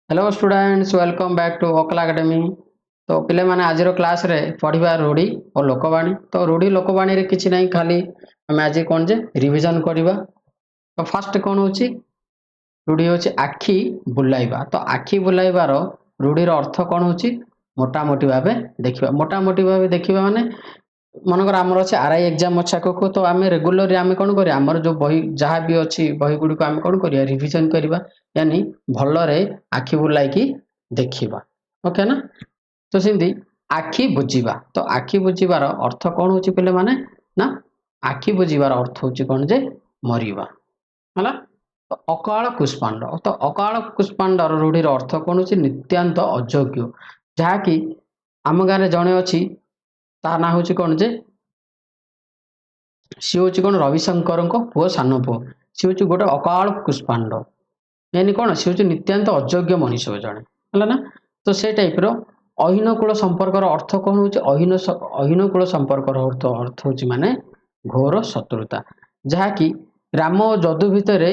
Hello students, welcome back to Vocal Academy. तो पिले माने आज क्लास रे पढ़िबा रूढ़ी और लोकवाणी। तो रूढ़ी लोकवाणी रे किछि नहीं, खाली हम आज कौन जे रिवीजन करबा। तो फर्स्ट कौन होची रूढ़ी होची आखि बुलाइबा। तो आखि बुलाइबार रूढ़ी रो अर्थ कौन होची मोटा मोटी भाबे देखिबा। मोटा मोटी भाबे देखिबा माने मनकर आमर अच्छे आरआई एग्जाम अच्छा को तो आम रेगुलर आम कौन करिया आमर जो बही जहाँ भी अच्छी बही गुड़िक आम कौन करिया रिवीजन करवा, यानी भलरे आखि बुलाइकी देखिबा। ओके ना। तो सेमती आखि बुझीबा। तो आखि बुझीबार अर्थ कौन होची पिले माने ना, आखि बुझीबार अर्थ होची कौन जे मरिबा हला। तो अकाल कुष्मांड। तो अकाल कुष्मांडर रूढ़ीर अर्थ कौन होची नित्यांत अयोग्य। जहाँकि आम गाँव में जड़े अच्छी ता ना हूँ कौन जे सी हूँ कौन रविशंकर पुओ सान पुओ। सी हूँ गोटे अकाल कुष्मांड, यानी कौन सी हूँ नित्यांत अयोग्य मनीष जड़े है ना। तो से टाइप अहीनकूल संपर्कर अर्थ कौन हो अहीनकूल संपर्कर अर्थ हूँ माने घोर शत्रुता। जहाँकि राम और जदु भितर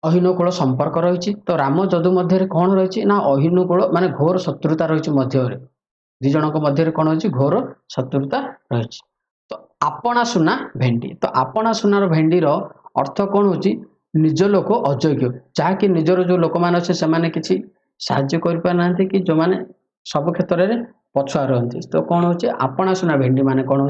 अहीनकूल संपर्क रही। तो राम जदु मध्य कौन रही ना अहीनकूल माने घोर शत्रुता रही मध्य दिज मध्य कौन हो घोर शत्रुता रही। तो आपणा सुना भेंडी। तो आपणा सुनार भेंडीर अर्थ कौन हो निज लोक अयोग्य। जहाँकि निजर जो लोक मैंने अच्छे से किसी साहाଯ୍य करना कि जो मैंने सब क्षेत्र में पछुआ रही। तो कौन हो आपणा सुना भेंडी माने कौन हो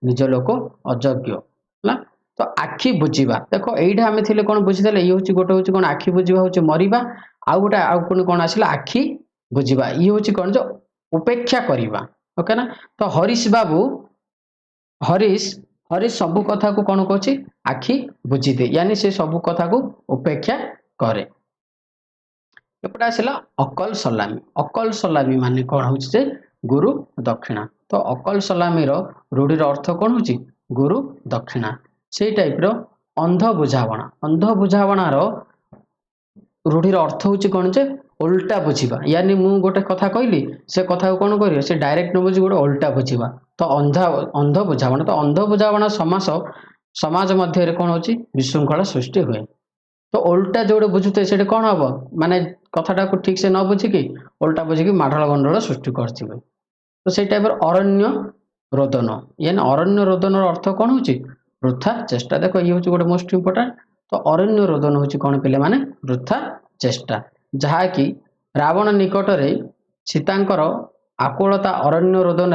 निज लोक अयोग्य है। तो आखि बुझीबा देख यहीटा आम थे कौन बुझीदे ये हूँ गोटे हूँ कौन आखि बुझीबा हूँ मरिबा। आउ गोटे आउ पुणी कौन आसला आखि बुझीबा। ये हूँ कौन जो उपेक्षा करवा। ओके ना। तो हरीश बाबू हरीश हरीश सबू कथा को कौन कहछि आखि बुझीदे, यानी से सबू कथा को उपेक्षा करे। एपटे आसला अकल सलामी। अकल सलामी माने कौन हो गुरु दक्षिणा। तो अकल सलामी रूढ़ीर अर्थ कौन हो गुरु दक्षिणा। से टाइप अंध बुझावणा। अंध बुझावणार रूढ़ीर अर्थ हूँ कौन जे उल्टा बुझीबा। यानी मु गोटे कथा कहली से कथा को कौन कर से डायरेक्ट न बुझी गोटे उल्टा बुझीबा। तो अंध बुझावणा। तो अंध बुझावणा समाज मध्य कौन हो विशृंखला सृष्टि हुए। तो उल्टा जो बुझुते से कौन हम माने कथाटा को ठीक से न बुझिकी उल्टा बुझिकी माढ़ल गंडल सृष्टि कर। तो से टाइप अरण्य रोदन, यानी अरण्य रोदन अर्थ कौन हो वृथा चेष्टा। देखो ये हूँ गोटे मोस्ट इंपोर्टाट। तो अरण्य रोदन हूँ कौन पे माने वृथा चेष्टा। जहाँकि रावण निकट में सीतांकर आकुलता अरण्य रोदन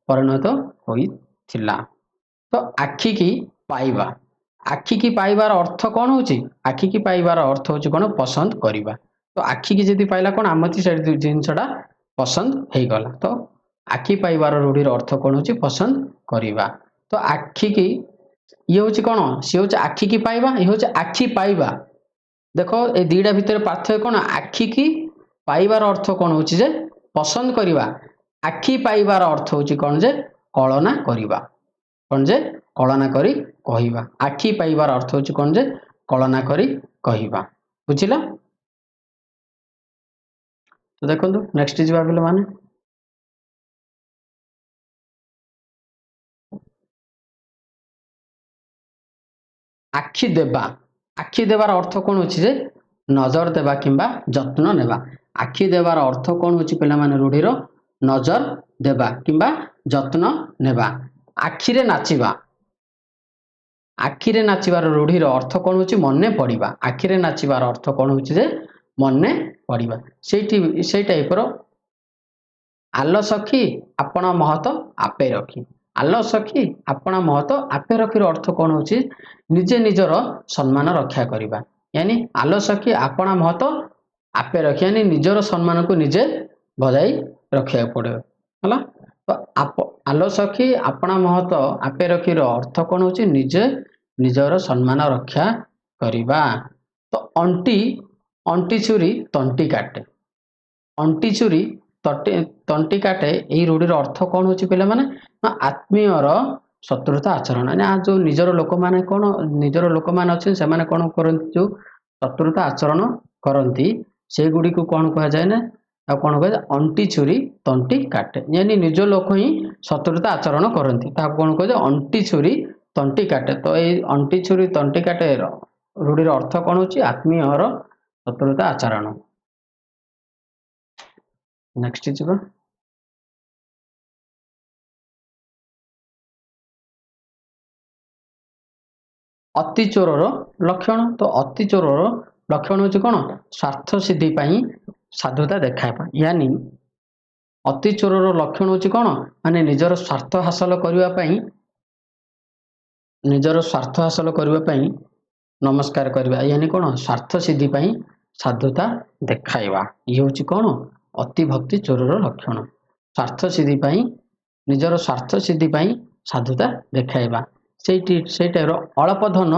परिणत होइथिला। तो आखि की पाइबा। आखि की पाइबार अर्थ कौन हो आखि की पाइबार अर्थ हूँ कौन पसंद करवा। तो आखि की जदि पाइला कौन आम से जिनसा पसंद हो गला। तो आखि पाइबार रूढ़ीर अर्थ कौन हो पसंद करवा। तो आखि की ये हूँ कौन सी हूँ आखि की पाइबा, ये हूँ आखि पाइबा। देखो ये दुईटा भितर पार्थक्य कौन आखि की पाइबार अर्थ कौन हो पसंद करवा। आखि पाइबार अर्थ हूँ कौन जे कलना करवा। कौन जे कलना करी कहवा। आखि पाइबार अर्थ हूँ कौन जे कलना करी कहवा। बुझिला। तो देखो नेक्स्ट जी भाविल माने आखि देवा। आखि देवार अर्थ कौन हो नजर देवा किंबा जत्न नेबा। आखि देवार अर्थ कौन हो पिला माने रूढ़ीर नजर देवा किंबा जत्न नेबा। आखिरे नाचिबा। आखिरे नाचिबार रूढ़ीर अर्थ कौन हो मने पड़िबा। आखिरे नाचिबार अर्थ कौन हो मने पड़िबा। से टाइप आल सखी आपण महत आपे रखी। आल सखी आपण महत आपे रखीर अर्थ कौन हो निजे निजर सम्मान रक्षा करवा। यानी आल सखी आपण महत आपे रखी, यानी निजर सम्मान को निजे बजाई रखा पड़े है। तो आल सखी आपण महत आपे रखीर अर्थ कौन हो निजे निजर सम्मान रक्षा करवा। तो अंटी अंटी छुरी तंटी काटे। अंटी छुरी तंटी काटे यही रूढ़ीर अर्थ कौन हो पे माने आत्मीयर शत्रुता आचरण। जो निजर लोक मैंने कौन निजर लोक मैंने अच्छे से कौन करती जो शत्रुता आचरण करती से गुड़ी को कौन कह जाए ना कौन कह अंटी छुरी तंटी काटे। यानी निज लोक ही शत्रुता आचरण करती कौन कह अंटी छुरी तंटी काटे। तो ये अंटी छुरी तंटी काटे रूढ़ीर अर्थ कौन हो आत्मीयर शत्रुता आचरण। नेक्स्ट जीवा अति चोरर लक्षण। तो अति चोरर लक्षण हूँ कौन स्वार्थ सिद्धि साधुता देखाइबा यानी अति चोरर लक्षण हूँ कौन माने निजर स्वार्थ हासिल करने निजर स्वार्थ हासिल करने नमस्कार करवा यानी कौन स्वार्थ सिद्धि साधुता देखाइबा ये हूँ कौन अति भक्ति चोरर लक्षण। स्वार्थ सिद्धि निजर स्वार्थ सिद्धि साधुता देखाइबा से टाइप अल्प धन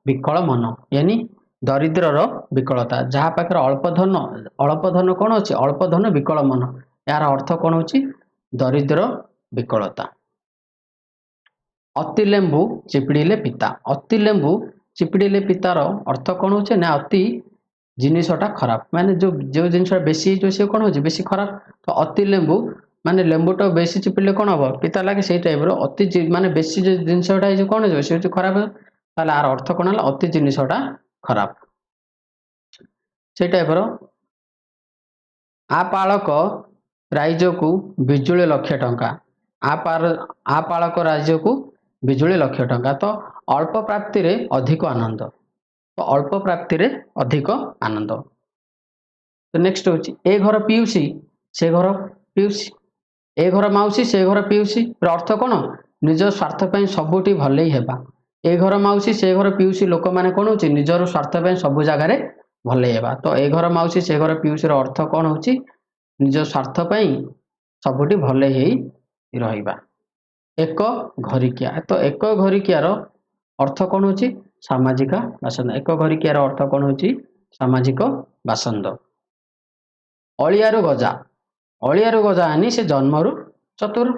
विकल मन यानी दरिद्रर विकलता जहाँ पाखे अल्प धन कौन अच्छे अल्प धन विकल मन यार अर्थ कौन हो दरिद्र विकलता। अति लेंबू चिपिड़े पिता अति लेंबू चिपिड़े पितार अर्थ कौन हो ना अति जिनसटा खराब माने जो जो जिनसा बेसी जो सी कौन हो बेसी खराब। तो अति लेंबू माने लेंबूटा बेसी चिपिड़े कौन हम पिता लगे से टाइप अति माने बेसी जो जिनसटा कौन हो से खराब तार अर्थ कौन है अति जिनसटा खराब से टाइप आपालक राज्य को बिजुली लक्ष टंका आपालक राज्य को बिजुली लक्ष टंका। तो अल्प प्राप्ति रे अधिक आनंद तो अल्प प्राप्ति रे अधिक आनंद। तो नेक्स्ट हूँ ए घर पीयूसी से घर पीयूसी ए घर माउसी से घर पीयूसी अर्थ कौन निज स्वार्थ सबुठी भले हेबा ए घर माउसी से घर पीयूसी लोक मैंने कौन हो निजर स्वार्थ सब जगार भले हेबा। तो ए घर माउसी से घर पीयूसी अर्थ कौन हो निज स्वार्थ सबुठी भले ही रहिबा। एक घरिकिया तो एक घरिकियार अर्थ कौन हो सामाजिक बासंद एक घरिकियार अर्थ कौन हो सामाजिक बासंद। अलियारु गजा आनी से जन्मरु चतुर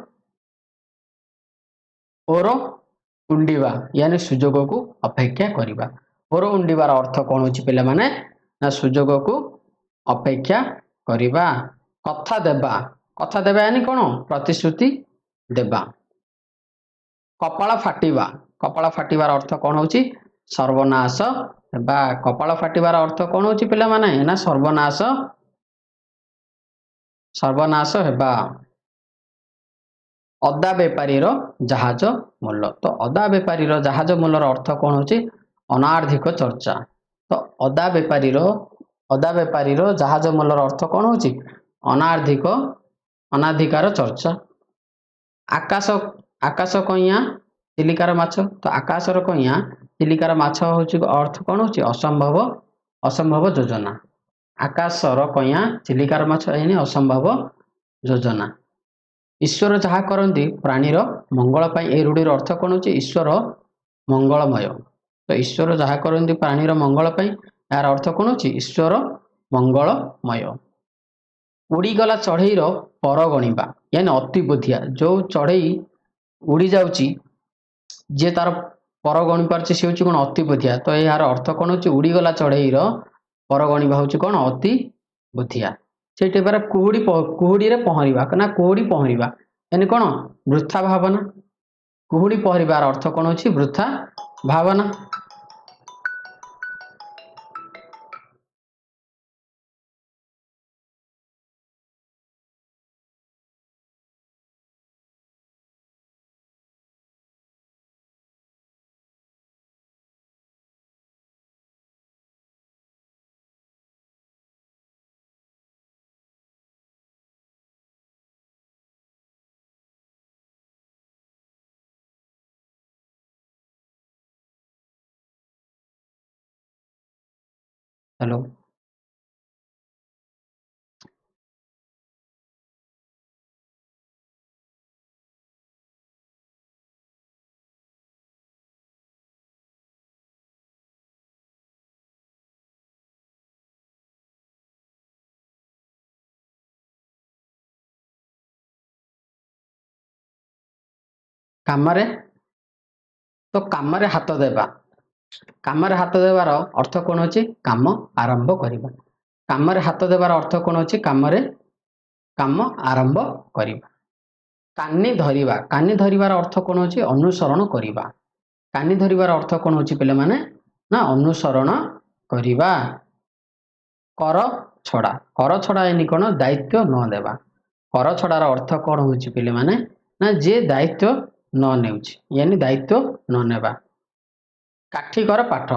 ओर उंडीवा यानी सुजोग को अपेक्षा करिबा ओर उंडीबार अर्थ कौन हो पिला माने ना सुजोग को अपेक्षा करिबा। कथा देबा यानी कौन प्रतिश्रुति देबा। कपाल फाटिबार अर्थ कौन हो सर्वनाश हेबा कपाल फाटिबार अर्थ कौन हो पिला माने ना सर्वनाश हेबा। अदा बेपारी जहाज मूल्य तो अदा बेपारी जहाज मूल्यर अर्थ कौन हो अनार्धिक चर्चा। तो अदा बेपारी जहाज मूल्यर अर्थ कौन हो अनाधिकार चर्चा। आकाश कइया चिलिकार माछ तो आकाशर कइया चिलिकार माछ हूँ अर्थ कौन हो असंभव योजना। आकाशर कइया चिलिकार माछ यानी असंभव योजना। ईश्वर जहाँ करती प्राणीर मंगल ए रूढ़ीर अर्थ कौन हो ईश्वर मंगलमय। तो ईश्वर जहाँ करती प्राणीर मंगल यार अर्थ कौन हो ईश्वर मंगलमय। उड़ीगला चढ़ईर पर गणिबा यानी अति बुद्धिया जो चढ़ई उड़ी जाऊँगी जे तार पर गणी पार्छ से हूँ कौन अति बुद्धिया। तो यार अर्थ कौन हो उड़ीगला चढ़ईर पर गणिबा हूँ कौन अति बुद्धिया। से कुहुड़ी पहरिबा ना कुहुड़ी पहरिबा यानी कौन वृथा भावना। कुहुड़ी पहरिबार अर्थ कौन हो वृथा भावना। हेलो कामरे तो कामरे हाथ देबा कामरे हाथ देवार अर्थ कौन हो काम आरंभ करवा। कामरे हाथ देवार अर्थ कौन हो काम आरंभ करवा। कानी धरिबार अर्थ कौन हो अनुसरण करवा। कानी धरिबार अर्थ कौन हो पिला माने ना अनुसरण करवा। कर छड़ा यानी कौन दायित्व न देवा कर छड़ार अर्थ कौन हो पे माने ना जे दायित्व न नेउछि यानी दायित्व न नेबा। काठिकर पाठ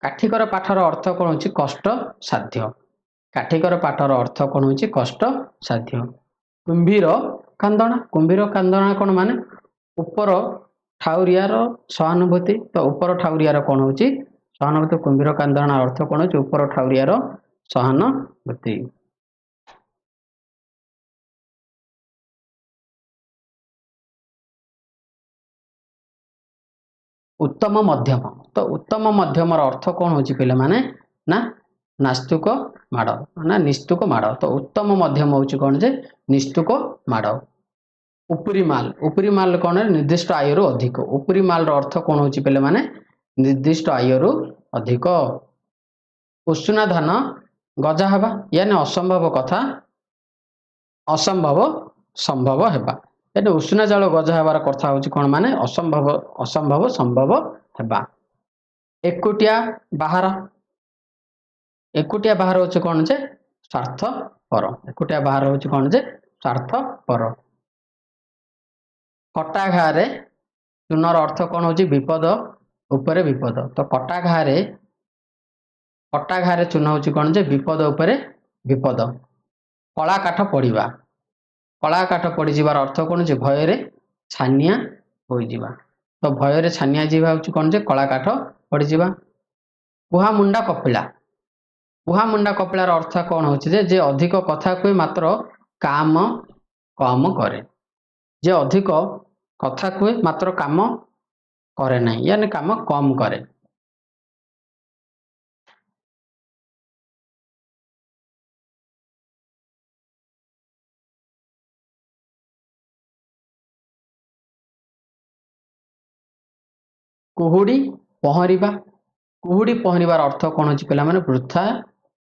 काठिकर पाठर अर्थ कौन हो कष्ट साध्य। काठिकर पाठर अर्थ कौन हो कष्ट साध्य। कुंभीर कांदणा कौन माने ऊपर ठाउरियार सहानुभूति। तो ऊपर ठाउरियार कौन हो सहानुभूति। कुंभीर कांदणा अर्थ कौन हो ऊपर ठाउरियार सहानुभूति। उत्तम मध्यम तो उत्तम मध्यम अर्थ कौन हो पे माने ना नास्तुक माड़ ना निस्तुक माड़। तो उत्तम मध्यम हूँ कौन जे निस्तुक माड़। उपरी माल कौन निर्दिष्ट आयु अधिक। उपरी माल अर्थ कौन हो पे माने निर्दिष्ट आयु अधिक। उषुना धान गजा हवा यानी असंभव कथा असंभव संभव हेबा। यानी उषुना चाउल गजा हबार कथा हूँ कौन माने असंभव असंभव संभव हेबा। एकुटिया बाहर हूँ कौन जे स्वार्थ पर। एकुटिया बाहर हूँ कौन जे स्वार्थ पर। कटा घारे चूनर अर्थ कौन हो विपद उपरे विपद। तो कटा घारे चून हूँ कौन जे विपद उपरे विपद। कला काठ पड़ा कला काठ पड़ जार अर्थ कौन जे भय छानिया हो जावा। तो भय छानिया जीवा हूँ कौन जे कला काठ पड़ जावा। कुहा मुंडा कपिलार अर्थ कौन हो जे अधिक कथा कहे मात्र काम कम करे। जे अधिक कथा कहे मात्र काम करे नहीं यानी काम कम करे। कुहुड़ी पहरिबार अर्थ कौन हो पे माने वृथा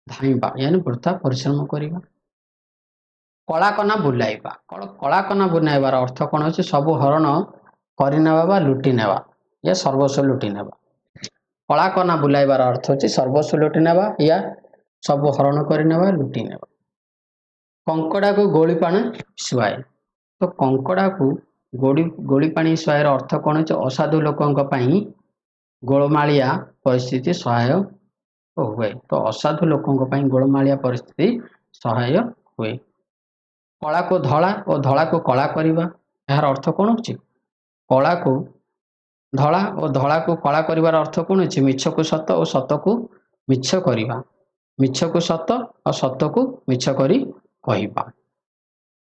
धाइबा यानी वृथा परिश्रम करवा। कलाकना बुलाइबार अर्थ कौन हो सबु हरण करनेबा बा लुटि नेबा या सर्वस्व लुटि नेबा। कलाकना बुलाइबार अर्थ हो सर्वस्व लुटि नेबा या सबु हरण करनेबा लुटि नेबा। कंकड़ा को गोली पाने शुआए। तो कंकड़ा को गोली पानी शुआएर अर्थ कौन हो असाधु लोकों गोलमालिया परिस्थिति सहाय हुए। तो असाधु लोकों गोलमालिया परिस्थिति सहाय हुए। कला को धला और धला को कला करवा यार अर्थ कौन हो कला को धला और धला को कला कर अर्थ कौन हो मिछ को सत और सत को मिछ करवा। मिछ को सत और सत को मिछ करी कहवा।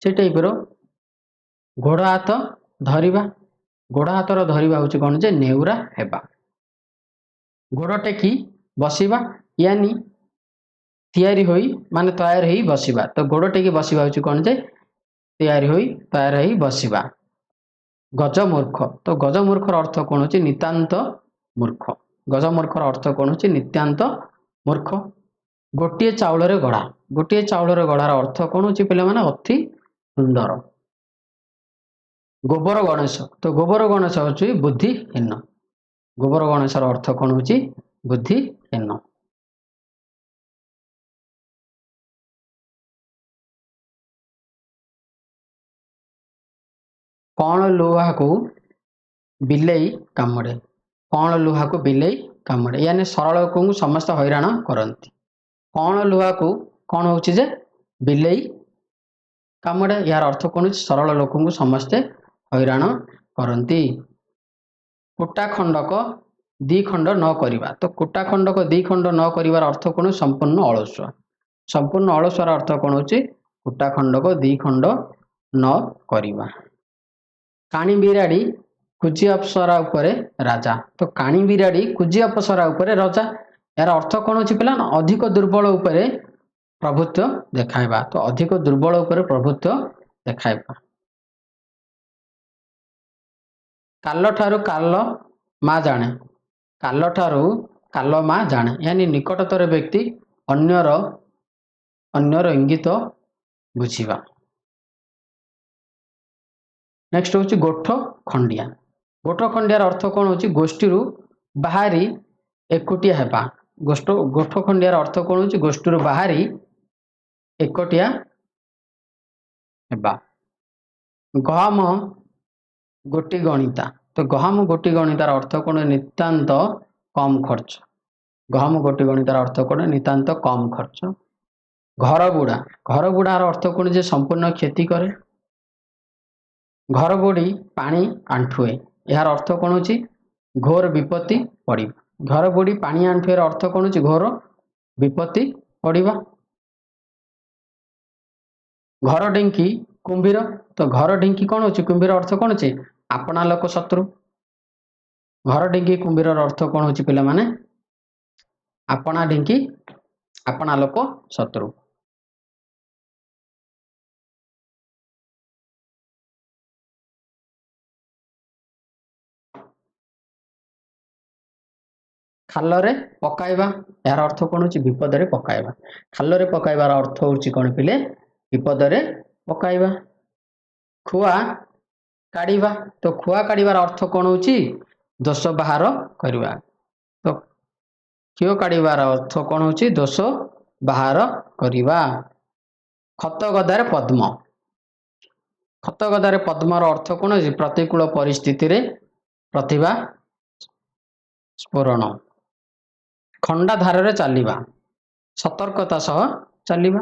से टाइपर घोड़ हाथ धरिबा। घोड़ हाथर धरिबा हूँ कौन जे नेउरा हेबा। घोड़ टेकी बसिबा यानी तैयारी होई माने तैयार होई बसिबा। तो घोड़ टेकी बसिबा हूँ कौन जे तैयारी होई बसिबा। गजमूर्ख तो गजमूर्खर अर्थ कौन हो नितांत मूर्ख। गजमूर्खर अर्थ कौन हो नितांत मूर्ख। गोटे चाउल गढ़ार अर्थ कौन हो पे माने अति सुंदर। गोबर गणेश तो गोबर गणेश हूँ बुद्धिहीन। गोबर गणेशर अर्थ कौन हो बुद्धिहीन। कौन लुहा को बिलेई कामुड़े। कौन लुहा को बिलेई कामुड़े यानी सरल लोक समस्त हैरान करती। कौन लुहा को कौन हो बिलेई कामुड़े यार अर्थ कौन हो सरल लोक समस्ते हैरान करती। कुटा खंडक दी खंड न करिबा। तो कुटा खंडक दी खंड न करिवार अर्थ कौन संपूर्ण अलसुआ। संपूर्ण अलसुआर अर्थ कौन हो कुटा खंडक दी खंड न करिबा। काणी बिराड़ी कुजी अप्सरा उपरे राजा। तो काणी बिराड़ी कुजी अप्सरा उपरे राजा यार अर्थ कौन हो पिला अधिक दुर्बल उपरे प्रभुत्व देखाइबा। तो अधिक दुर्बल उपरे प्रभुत्व देखाइबा। काल ठारू काल माँ जाने। काल ठारू काल माँ जाने यानी निकटतर व्यक्ति अन्यर इंगित बुझिबा। नेक्स्ट हूँ गोठ खंडिया। गोठ खंडियार अर्थ कौन हो गोष्ठी बाहरी एकुटिया हेबा। गोठ खंडियार अर्थ कौन हो गोष्ठी बाहरी एकुटिया ହେବା। ଗହମ ଗୋଟି ଗଣିତା, ତ ଗହମ ଗୋଟି ଗଣିତାର ଅର୍ଥ କ'ଣ? ନିତାନ୍ତ କମ୍ ଖର୍ଚ୍ଚ। ଗହମ ଗୋଟି ଗଣିତାର ଅର୍ଥ କ'ଣ? ନିତାନ୍ତ କମ୍ ଖର୍ଚ୍ଚ। ଘର ବୁଡ଼ା, ଘର ବୁଡ଼ାର ଅର୍ଥ କ'ଣ? ଯେ ସମ୍ପୂର୍ଣ୍ଣ କ୍ଷତି କରେ। ଘର ବୁଡ଼ି ପାଣି ଆଣ୍ଠୁଏ, ଏହାର ଅର୍ଥ କ'ଣ ହେଉଛି? ଘୋର ବିପତ୍ତି ପଡ଼ିବା। ଘର ବୁଡ଼ି ପାଣି ଆଣ୍ଠୁଏର ଅର୍ଥ କ'ଣ ହେଉଛି? ଘୋର ବିପତ୍ତି ପଡ଼ିବା। ଘର ଢିଙ୍କି କୁମ୍ଭୀର, ତ ଘର ଢିଙ୍କି କ'ଣ ହେଉଛି? କୁମ୍ଭୀର ଅର୍ଥ କ'ଣ ଅଛି? ଆପଣା ଲୋକ ଶତ୍ରୁ। ଘର ଢିଙ୍କି କୁମ୍ଭୀରର ଅର୍ଥ କ'ଣ ହେଉଛି ପିଲାମାନେ? ଆପଣା ଢିଙ୍କି ଆପଣା ଲୋକ ଶତ୍ରୁ। ଖାଲରେ ପକାଇବା, ଏହାର ଅର୍ଥ କ'ଣ ହେଉଛି? ବିପଦରେ ପକାଇବା। ଖାଲରେ ପକାଇବାର ଅର୍ଥ ହେଉଛି କ'ଣ ପିଲେ? ବିପଦରେ ପକାଇବା। ଖୁଆ କାଢ଼ିବା, ତ ଖୁଆ କାଢ଼ିବାର ଅର୍ଥ କ'ଣ ହେଉଛି? ଦୋଷ ବାହାର କରିବା। ତ କ୍ଷୟ କାଢ଼ିବାର ଅର୍ଥ କ'ଣ ହେଉଛି? ଦୋଷ ବାହାର କରିବା। ଖତ ଗଦାରେ ପଦ୍ମ, ଖତ ଗଦାରେ ପଦ୍ମର ଅର୍ଥ କ'ଣ ହେଉଛି? ପ୍ରତିକୂଳ ପରିସ୍ଥିତିରେ ପ୍ରତିଭା ସ୍ଫୁରଣ। ଖଣ୍ଡା ଧାରରେ ଚାଲିବା, ସତର୍କତା ସହ ଚାଲିବା।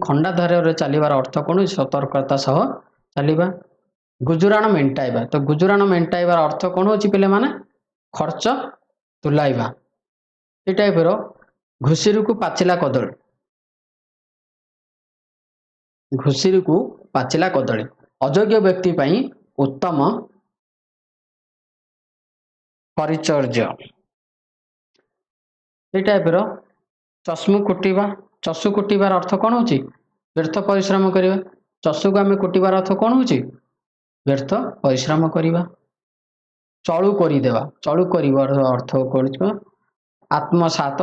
ଖଣ୍ଡା ଧାରରେ ଚାଲିବାର ଅର୍ଥ କ'ଣ? ସତର୍କତା ସହ ଚାଲିବା। ଗୁଜୁରାଣ ମେଣ୍ଟାଇବା, ତ ଗୁଜୁରାଣ ମେଣ୍ଟାଇବାର ଅର୍ଥ କ'ଣ ହେଉଛି ପିଲାମାନେ? ଖର୍ଚ୍ଚ ତୁଲାଇବା। ଏ ଟାଇପର। ଘୁଷୁରୀକୁ ପାଚିଲା କଦଳୀ, ଘୁଷୁରୀକୁ ପାଚିଲା କଦଳୀ, ଅଯୋଗ୍ୟ ବ୍ୟକ୍ତି ପାଇଁ ଉତ୍ତମ ପରିଚର୍ଯ୍ୟ। এই ଟାଇପର। ଚଷୁ କୁଟିବା, ଚଷୁ କୁଟିବାର ଅର୍ଥ କ'ଣ ହେଉଛି? ବ୍ୟର୍ଥ ପରିଶ୍ରମ କରିବା। ଚଷୁକୁ ଆମେ କୁଟିବାର ଅର୍ଥ କ'ଣ ହେଉଛି? ବ୍ୟର୍ଥ ପରିଶ୍ରମ କରିବା। ଚଳୁ କରିଦେବା, ଚଳୁ କରିବାର ଅର୍ଥ କ'ଣ? ଆତ୍ମସାତ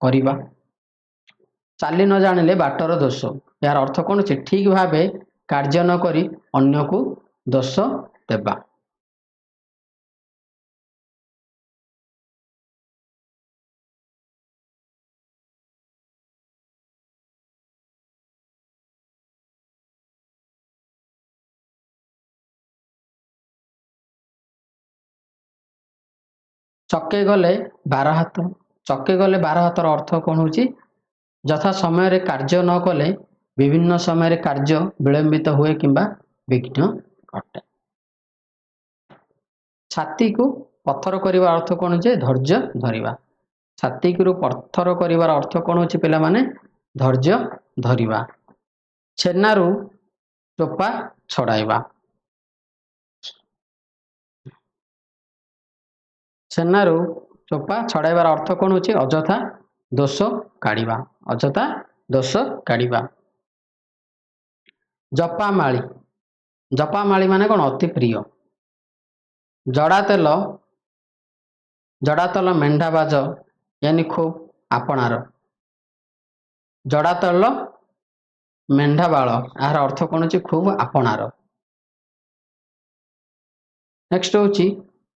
କରିବା। ଚାଲି ନ ଜାଣିଲେ ବାଟର ଦୋଷ, ଏହାର ଅର୍ଥ କ'ଣ ଅଛି? ଠିକ୍ ଭାବେ କାର୍ଯ୍ୟ ନ କରି ଅନ୍ୟକୁ ଦୋଷ ଦେବା। ଚକେ ଗଲେ 12 ହାତ, ଚକେ ଗଲେ 12 ହାତର ଅର୍ଥ କ'ଣ ହେଉଛି? ଯଥା ସମୟରେ କାର୍ଯ୍ୟ ନ କଲେ ବିଭିନ୍ନ ସମୟରେ କାର୍ଯ୍ୟ ବିଳମ୍ବିତ ହୁଏ କିମ୍ବା ବିଘ୍ନ ଘଟେ। ଛାତିକୁ ପଥର କରିବା ଅର୍ଥ କ'ଣ? ଯେ ଧୈର୍ଯ୍ୟ ଧରିବା। ଛାତିକୁ ପଥର କରିବାର ଅର୍ଥ କ'ଣ ହେଉଛି ପିଲାମାନେ? ଧୈର୍ଯ୍ୟ ଧରିବା। ଛେନାରୁ ଚୋପା ଛଡ଼ାଇବା, ଛେନାରୁ ଚୋପା ଛଡ଼ାଇବାର ଅର୍ଥ କ'ଣ ହେଉଛି? ଅଯଥା ଦୋଷ କାଢ଼ିବା, ଅଯଥା ଦୋଷ କାଢ଼ିବା। ଜପାମାଳି, ଜପାମାଳି ମାନେ କ'ଣ? ଅତି ପ୍ରିୟ। ଜଡ଼ା ତେଲ, ଜଡ଼ା ତେଲ ମେଣ୍ଢା ବାଜ, ୟାନି ଖୁବ୍ ଆପଣାର। ଜଡ଼ା ତେଲ ମେଣ୍ଢା ବାଳ, ଏହାର ଅର୍ଥ କ'ଣ ହେଉଛି? ଖୁବ୍ ଆପଣାର। ନେକ୍ସଟ ହେଉଛି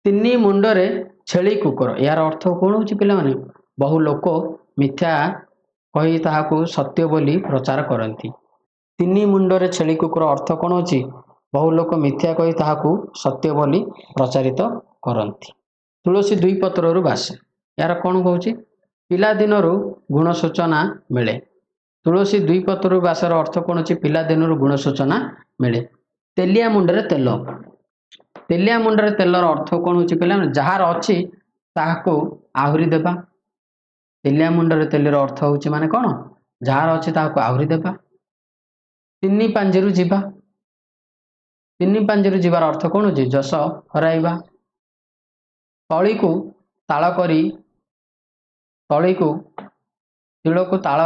ତିନି ମୁଣ୍ଡରେ ଛେଳି କୁକୁର, ଏହାର ଅର୍ଥ କ'ଣ ହେଉଛି ପିଲାମାନେ? ବହୁ ଲୋକ ମିଥ୍ୟା କହି ତାହାକୁ ସତ୍ୟ ବୋଲି ପ୍ରଚାର କରନ୍ତି। ତିନି ମୁଣ୍ଡରେ ଛେଳି କୁକୁର ଅର୍ଥ କ'ଣ ହେଉଛି? ବହୁ ଲୋକ ମିଥ୍ୟା କହି ତାହାକୁ ସତ୍ୟ ବୋଲି ପ୍ରଚାରିତ କରନ୍ତି। ତୁଳସୀ ଦୁଇ ପତ୍ରରୁ ବାସେ, ଏହାର କ'ଣ କହୁଛି? ପିଲାଦିନରୁ ଗୁଣ ସୂଚନା ମିଳେ। ତୁଳସୀ ଦୁଇ ପତ୍ରରୁ ବାସର ଅର୍ଥ କ'ଣ ହେଉଛି? ପିଲାଦିନରୁ ଗୁଣ ସୂଚନା ମିଳେ। ତେଲିଆ ମୁଣ୍ଡରେ ତେଲ, ତେଲିଆ ମୁଣ୍ଡରେ ତେଲର ଅର୍ଥ କ'ଣ ହେଉଛି ପିଲାମାନେ? ଯାହାର ଅଛି ତାହାକୁ ଆହୁରି ଦେବା। ତେଲିଆ ମୁଣ୍ଡରେ ତେଲର ଅର୍ଥ ହେଉଛି ମାନେ କ'ଣ? ଯାହାର ଅଛି ତାହାକୁ ଆହୁରି ଦେବା। ତିନି ପାଞ୍ଜିରୁ ଯିବା, ତିନି ପାଞ୍ଜିରୁ ଯିବାର ଅର୍ଥ କ'ଣ ହେଉଛି? ଯଶ ହରାଇବା। ତଳିକୁ ତାଳ କରି, ତଳିକୁ ତିଳକୁ ତାଳ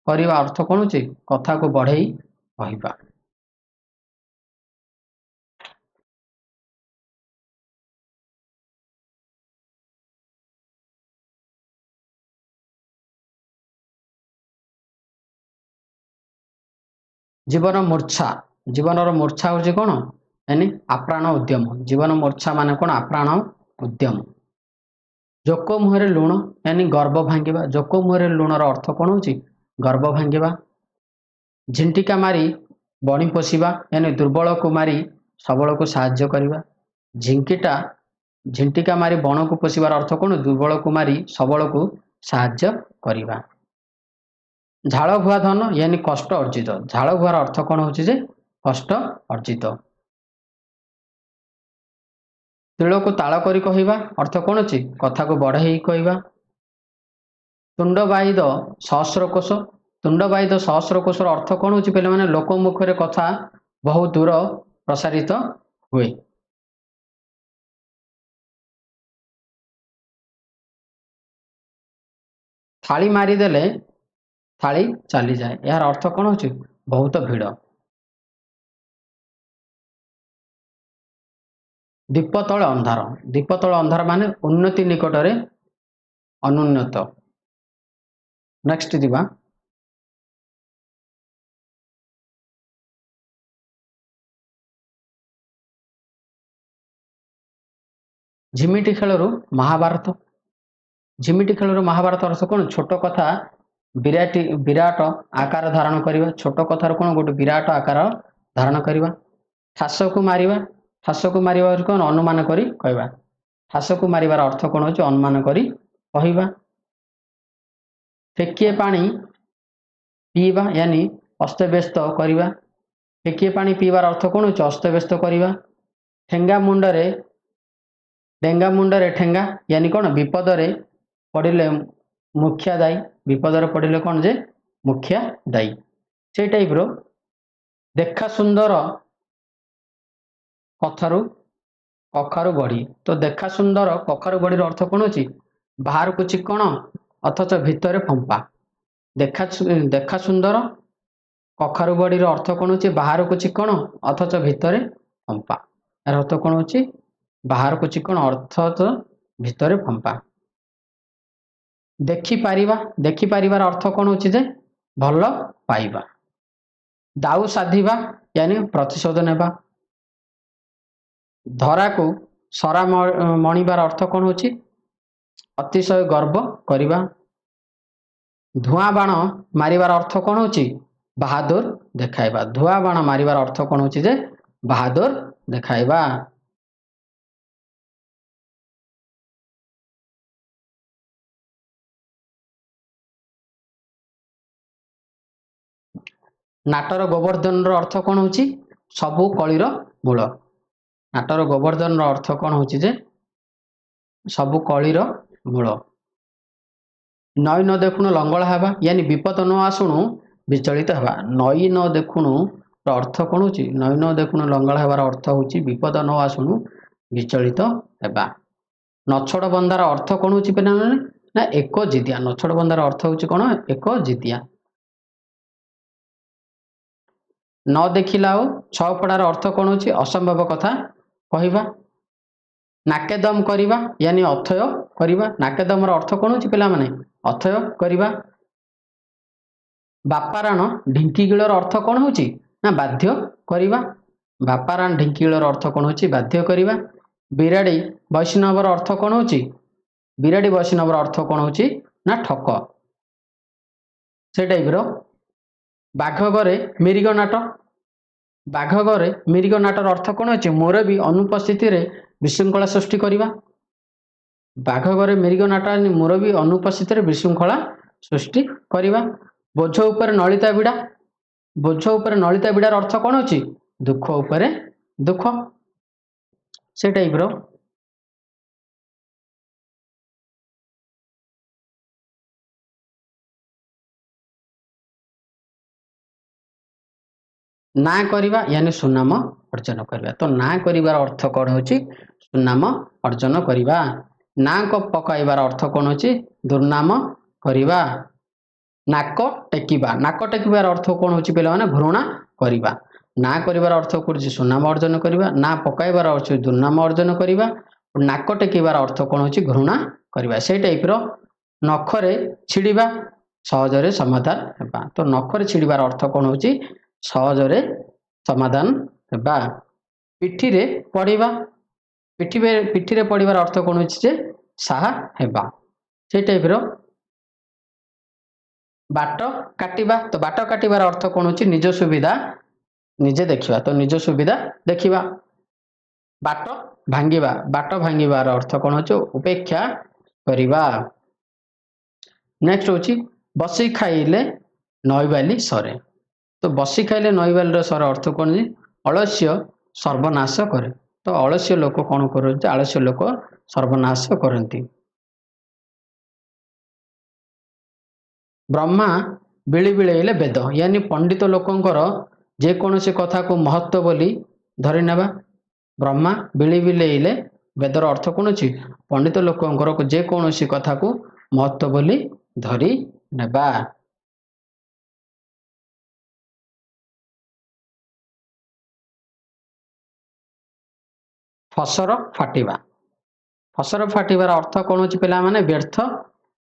କରିବା ଅର୍ଥ କ'ଣ ହେଉଛି? କଥାକୁ ବଢ଼େଇ କହିବା। ଜୀବନ ମୂର୍ଚ୍ଛା, ଜୀବନର ମୂର୍ଚ୍ଛା ହେଉଛି କ'ଣ? ଏନି ଆପ୍ରାଣ ଉଦ୍ୟମ। ଜୀବନ ମୂର୍ଚ୍ଛା ମାନେ କ'ଣ? ଆପ୍ରାଣ ଉଦ୍ୟମ। ଜୋକ ମୁହଁରେ ଲୁଣ, ଏନି ଗର୍ବ ଭାଙ୍ଗିବା। ଜୋକ ମୁହଁରେ ଲୁଣର ଅର୍ଥ କ'ଣ ହେଉଛି? ଗର୍ବ ଭାଙ୍ଗିବା। ଝିଣ୍ଟିକା ମାରି ବଣି ପୋଷିବା यानी ଦୁର୍ବଳକୁ ମାରି ସବଳକୁ ସାହାଯ୍ୟ କରିବା। ଝିଣ୍ଟିକା ମାରି ବଣକୁ ପୋଷିବାର ଅର୍ଥ କ'ଣ? ଦୁର୍ବଳକୁ ମାରି ସବଳକୁ ସାହାଯ୍ୟ କରିବା। ଝାଳ ଭୁଆ ଧନ यानी କଷ୍ଟ ଅର୍ଜିତ। ଝାଳ ଭୁଆର ଅର୍ଥ କ'ଣ ହେଉଛି ଯେ କଷ୍ଟ ଅର୍ଜିତ। ତିଳକୁ ତାଳ କରି କହିବା ଅର୍ଥ କ'ଣ ଅଛି? କଥାକୁ ବଢ଼େଇ କହିବା। ତୁଣ୍ଡବାଇଦ ସହସ୍ରକୋଶ। ତୁଣ୍ଡବାଇଦ ସହସ୍ରକୋଶର ଅର୍ଥ କ'ଣ ହେଉଛି ପିଲାମାନେ? ଲୋକମୁଖରେ କଥା ବହୁ ଦୂର ପ୍ରସାରିତ ହୁଏ। ଥାଳି ମାରିଦେଲେ ଥାଳି ଚାଲିଯାଏ। ଏହାର ଅର୍ଥ କ'ଣ ହେଉଛି? ବହୁତ ଭିଡ଼। ଦୀପ ତଳେ ଅନ୍ଧାର। ଦୀପ ତଳେ ଅନ୍ଧାର ମାନେ ଉନ୍ନତି ନିକଟରେ ଅନୁନ୍ନତ। ନେକ୍ସଟ ଯିବା। ଝିମିଟି ଖେଳରୁ ମହାଭାରତ। ଝିମିଟି ଖେଳରୁ ମହାଭାରତ ଅର୍ଥ କ'ଣ? ଛୋଟ କଥା ବିରାଟ ଆକାର ଧାରଣ କରିବା। ଛୋଟ କଥାରୁ କ'ଣ? ଗୋଟେ ବିରାଟ ଆକାର ଧାରଣ କରିବା। ଠାସକୁ ମାରିବା। ଠାସକୁ ମାରିବା କ'ଣ? ଅନୁମାନ କରି କହିବା। ଠାସକୁ ମାରିବାର ଅର୍ଥ କ'ଣ ହେଉଛି? ଅନୁମାନ କରି କହିବା। ଫେକିଏ ପାଣି ପିଇବା यानी ଅସ୍ତବ୍ୟସ୍ତ କରିବା। ଫେକିଏ ପାଣି ପିଇବାର ଅର୍ଥ କ'ଣ ହେଉଛି? ଅସ୍ତବ୍ୟସ୍ତ କରିବା। ଡେଙ୍ଗା ମୁଣ୍ଡରେ ଠେଙ୍ଗା यानी କ'ଣ? ବିପଦରେ ପଡ଼ିଲେ ମୁଖିଆ ଦାୟୀ। ବିପଦରେ ପଡ଼ିଲେ କ'ଣ ଯେ? ମୁଖିଆ ଦାୟୀ। ସେଇ ଟାଇପ୍ର ଦେଖା ସୁନ୍ଦର କଖାରୁ ବଢ଼ି। ତ ଦେଖା ସୁନ୍ଦର କଖାରୁ ବଢ଼ିର ଅର୍ଥ କ'ଣ ଅଛି? ବାହାରକୁ ଚିକଣ ଅଥଚ ଭିତରେ ଫମ୍ପା। ଦେଖା ସୁନ୍ଦର କଖାରୁ ବଢ଼ିର ଅର୍ଥ କ'ଣ ହେଉଛି? ବାହାରକୁ ଚିକଣ ଅଥଚ ଭିତରେ ଫମ୍ପା। ଏହାର ଅର୍ଥ କ'ଣ ହେଉଛି? ବାହାରକୁ ଚିକଣ ଅଥଚ ଭିତରେ ଫମ୍ପା। ଦେଖିପାରିବା। ଦେଖିପାରିବାର ଅର୍ଥ କ'ଣ ହେଉଛି ଯେ? ଭଲ ପାଇବା। ଦାଉ ସାଧିବା यानी ପ୍ରତିଶୋଧ ନେବା। ଧରାକୁ ସରା ମଣିବାର ଅର୍ଥ କ'ଣ ହେଉଛି? ଅତିଶୟ ଗର୍ବ କରିବା। ଧୂଆଁ ବାଣ ମାରିବାର ଅର୍ଥ କ'ଣ ହେଉଛି? ବାହାଦୁର ଦେଖାଇବା। ଧୂଆଁ ବାଣ ମାରିବାର ଅର୍ଥ କ'ଣ ହେଉଛି ଯେ? ବାହାଦୁର ଦେଖାଇବା। ନାଟର ଗୋବର୍ଦ୍ଧନର ଅର୍ଥ କ'ଣ ହେଉଛି? ସବୁ କଳିର ମୂଳ। ନାଟର ଗୋବର୍ଦ୍ଧନର ଅର୍ଥ କ'ଣ ହେଉଛି ଯେ? ସବୁ କଳିର ମୂଳ। ନଈ ନ ଦେଖୁଣୁ ଲଙ୍ଗଳା ହେବା यानी ବିପଦ ନ ଆସୁଣୁ ବିଚଳିତ ହେବା। ନଈ ନ ଦେଖୁଣୁ ଅର୍ଥ କ'ଣ ହେଉଛି? ନଈ ନ ଦେଖୁଣୁ ଲଙ୍ଗଳା ହେବାର ଅର୍ଥ ହେଉଛି ବିପଦ ନ ଆସୁଣୁ ବିଚଳିତ ହେବା। ନଛୋଡ଼ ବନ୍ଧାର ଅର୍ଥ କ'ଣ ହେଉଛି ପିଲାମାନେ? ନା ଏକ ଜିଦିଆ। ନଛୋଡ଼ ବନ୍ଧାର ଅର୍ଥ ହେଉଛି କ'ଣ? ଏକ ଜିଦିଆ। ନ ଦେଖିଲା ଆଉ ଛଅ ଫଡ଼ାର ଅର୍ଥ କ'ଣ ହେଉଛି? ଅସମ୍ଭବ କଥା କହିବା। ନାକେଦମ କରିବା यानी ଅଥୟ କରିବା। ନାକେଦମର ଅର୍ଥ କ'ଣ ହେଉଛି ପିଲାମାନେ? ଅଥୟ କରିବା। ବାପାରାଣ ଢିଙ୍କିଗିଳର ଅର୍ଥ କ'ଣ ହେଉଛି? ନା ବାଧ୍ୟ କରିବା। ବାପାରାଣ ଢିଙ୍କିଗିଳର ଅର୍ଥ କ'ଣ ହେଉଛି? ବାଧ୍ୟ କରିବା। ବିରାଡ଼ି ବୈଷ୍ଣବର ଅର୍ଥ କ'ଣ ହେଉଛି? ବିରାଡ଼ି ବୈଷ୍ଣବର ଅର୍ଥ କ'ଣ ହେଉଛି? ନା ଠକ। ସେ ଟାଇପ୍ର ବାଘ ଘରେ ମିରିଗ ନାଟ। ବାଘ ଘରେ ମିରିଗ ନାଟର ଅର୍ଥ କ'ଣ ଅଛି? ମୁରବୀ ଅନୁପସ୍ଥିତିରେ ବିଶୃଙ୍ଖଳା ସୃଷ୍ଟି କରିବା। ବାଘ ଘରେ ମିରିଗ ନାଟ ମୁରବୀ ଅନୁପସ୍ଥିତିରେ ବିଶୃଙ୍ଖଳା ସୃଷ୍ଟି କରିବା। ବୋଝ ଉପରେ ନଳିତା ବିଡ଼ା। ବୋଝ ଉପରେ ନଳିତା ବିଡ଼ାର ଅର୍ଥ କ'ଣ ଅଛି? ଦୁଃଖ ଉପରେ ଦୁଃଖ। ସେ ଟାଇପ୍ର ନା କରିବା यानी ସୁନାମ ଅର୍ଜନ କରିବା। ତ ନା କରିବାର ଅର୍ଥ କ'ଣ ହେଉଛି? ସୁନାମ ଅର୍ଜନ କରିବା। ନାକ ପକାଇବାର ଅର୍ଥ କ'ଣ ଅଛି? ଦୁର୍ନାମ କରିବା। ନାକ ଟେକିବା। ନାକ ଟେକିବାର ଅର୍ଥ କ'ଣ ହେଉଛି ପିଲାମାନେ? ଘୃଣା କରିବା। ନା କରିବାର ଅର୍ଥ କରୁଛି ସୁନାମ ଅର୍ଜନ କରିବା। ନା ପକାଇବାର ଅର୍ଥ ଦୁର୍ନାମ ଅର୍ଜନ କରିବା। ନାକ ଟେକିବାର ଅର୍ଥ କ'ଣ ହେଉଛି? ଘୃଣା କରିବା। ସେଇ ଟାଇପ୍ର ନଖରେ ଛିଡ଼ିବା ସହଜରେ ସମାଧାନ ହେବା। ତ ନଖରେ ଛିଡ଼ିବାର ଅର୍ଥ କ'ଣ ହେଉଛି? ସହଜରେ ସମାଧାନ ହେବା। ପିଠିରେ ପଡ଼ିବା। ପିଠିରେ ପଡ଼ିବାର ଅର୍ଥ କ'ଣ ହେଉଛି ଯେ? ସାହା ହେବା। ସେଇ ଟାଇପ୍ର ବାଟ କାଟିବା। ତ ବାଟ କାଟିବାର ଅର୍ଥ କ'ଣ ହେଉଛି? ନିଜ ସୁବିଧା ନିଜେ ଦେଖିବା ତ ନିଜ ସୁବିଧା ଦେଖିବା। ବାଟ ଭାଙ୍ଗିବା, ବାଟ ଭାଙ୍ଗିବାର ଅର୍ଥ କ'ଣ ହଉଛି ଉପେକ୍ଷା କରିବା। ନେକ୍ସଟ ହଉଛି ବସି ଖାଇଲେ ନଈବାଲି ସରେ। ତ ବସି ଖାଇଲେ ନଈବାଲିର ସରେ ଅର୍ଥ କ'ଣ ଯେ ଅଳସ୍ୟ ସର୍ବନାଶ କରେ। ତ ଅଳସ୍ୟ ଲୋକ କ'ଣ କରନ୍ତି, ଆଳସ୍ୟ ଲୋକ ସର୍ବନାଶ କରନ୍ତି। ବ୍ରହ୍ମା ବିଳି ବିଳେଇଲେ ବେଦ, ୟାନି ପଣ୍ଡିତ ଲୋକଙ୍କର ଯେକୌଣସି କଥାକୁ ମହତ୍ଵ ବୋଲି ଧରି ନେବା। ବ୍ରହ୍ମା ବିଳି ବିଳେଇଲେ ବେଦର ଅର୍ଥ କ'ଣ ଅଛି, ପଣ୍ଡିତ ଲୋକଙ୍କର ଯେକୌଣସି କଥାକୁ ମହତ୍ଵ ବୋଲି ଧରି ନେବା। ଫସର ଫାଟିବା, ଫସର ଫାଟିବାର ଅର୍ଥ କ'ଣ ଅଛି ପିଲାମାନେ, ବ୍ୟର୍ଥ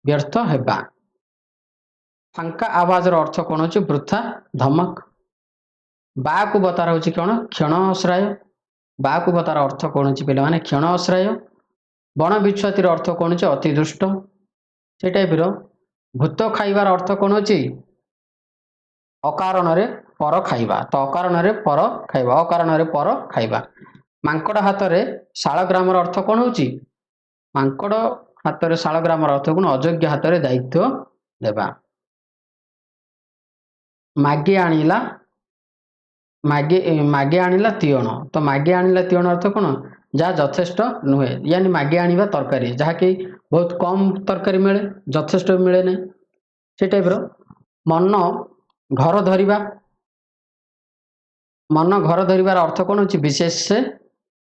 ବ୍ୟର୍ଥ ହେବା। ଫାଙ୍କା ଆବାଜର ଅର୍ଥ କ'ଣ ଅଛି, ବୃଥା ଧମକ। ବାକୁ ବତାର ହଉଛି କ'ଣ, କ୍ଷଣ ଆଶ୍ରୟ। ବାକୁ ବତାର ଅର୍ଥ କ'ଣ ଅଛି ପିଲାମାନେ, କ୍ଷଣ ଆଶ୍ରୟ। ବଣ ବିଛୁଆତିର ଅର୍ଥ କ'ଣ ଅଛି, ଅତି ଦୁଷ୍ଟ। ସେଇ ଟାଇପର ଭୂତ ଖାଇବାର ଅର୍ଥ କ'ଣ ଅଛି, ଅକାରଣରେ ପର ଖାଇବା। ତ ଅକାରଣରେ ପର ଖାଇବା, ଅକାରଣରେ ପର ଖାଇବା। ମାଙ୍କଡ ହାତରେ ଶାଳଗ୍ରାମର ଅର୍ଥ କ'ଣ ହଉଛି, ମାଙ୍କଡ ହାତରେ ଶାଳଗ୍ରାମର ଅର୍ଥ କ'ଣ, ଅଯୋଗ୍ୟ ହାତରେ ଦାୟିତ୍ୱ ଦେବା। ମାଗି ଆଣିଲା ମାଗି ଆଣିଲା ତିଅଣ। ତ ମାଗି ଆଣିଲା ତିଅଣ ଅର୍ଥ କ'ଣ, ଯାହା ଯଥେଷ୍ଟ ନୁହେଁ, ୟାନି ମାଗି ଆଣିବା ତରକାରୀ ଯାହାକି ବହୁତ କମ ତରକାରୀ ମିଳେ, ଯଥେଷ୍ଟ ମିଳେ ନାହିଁ। ସେ ଟାଇପର ମନ ଘର ଧରିବା, ମନ ଘର ଧରିବାର ଅର୍ଥ କ'ଣ ହଉଛି, ବିଶେଷ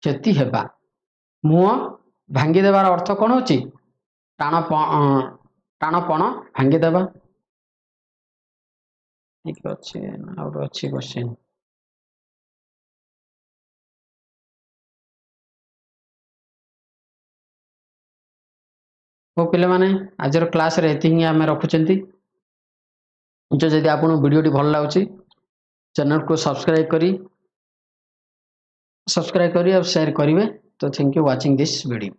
କ୍ଷତି ହେବା। ମୁହଁ ଭାଙ୍ଗି ଦେବାର ଅର୍ଥ କ'ଣ ହଉଛି, ଟାଣପଣ ଭାଙ୍ଗିଦେବା। ଠିକ ଅଛି, ଆଉ ଅଛି କ୍ୱେଶ୍ଚିନ୍। ହଉ ପିଲାମାନେ, ଆଜିର କ୍ଲାସରେ ଏତିକି ଆମେ ରଖୁଛନ୍ତି। ଯଦି ଆପଣଙ୍କୁ ଭିଡ଼ିଓଟି ଭଲ ଲାଗୁଛି ଚ୍ୟାନେଲକୁ ସବସ୍କ୍ରାଇବ କରି ଆଉ ସେୟାର କରିବେ। ତ thank you watching this video.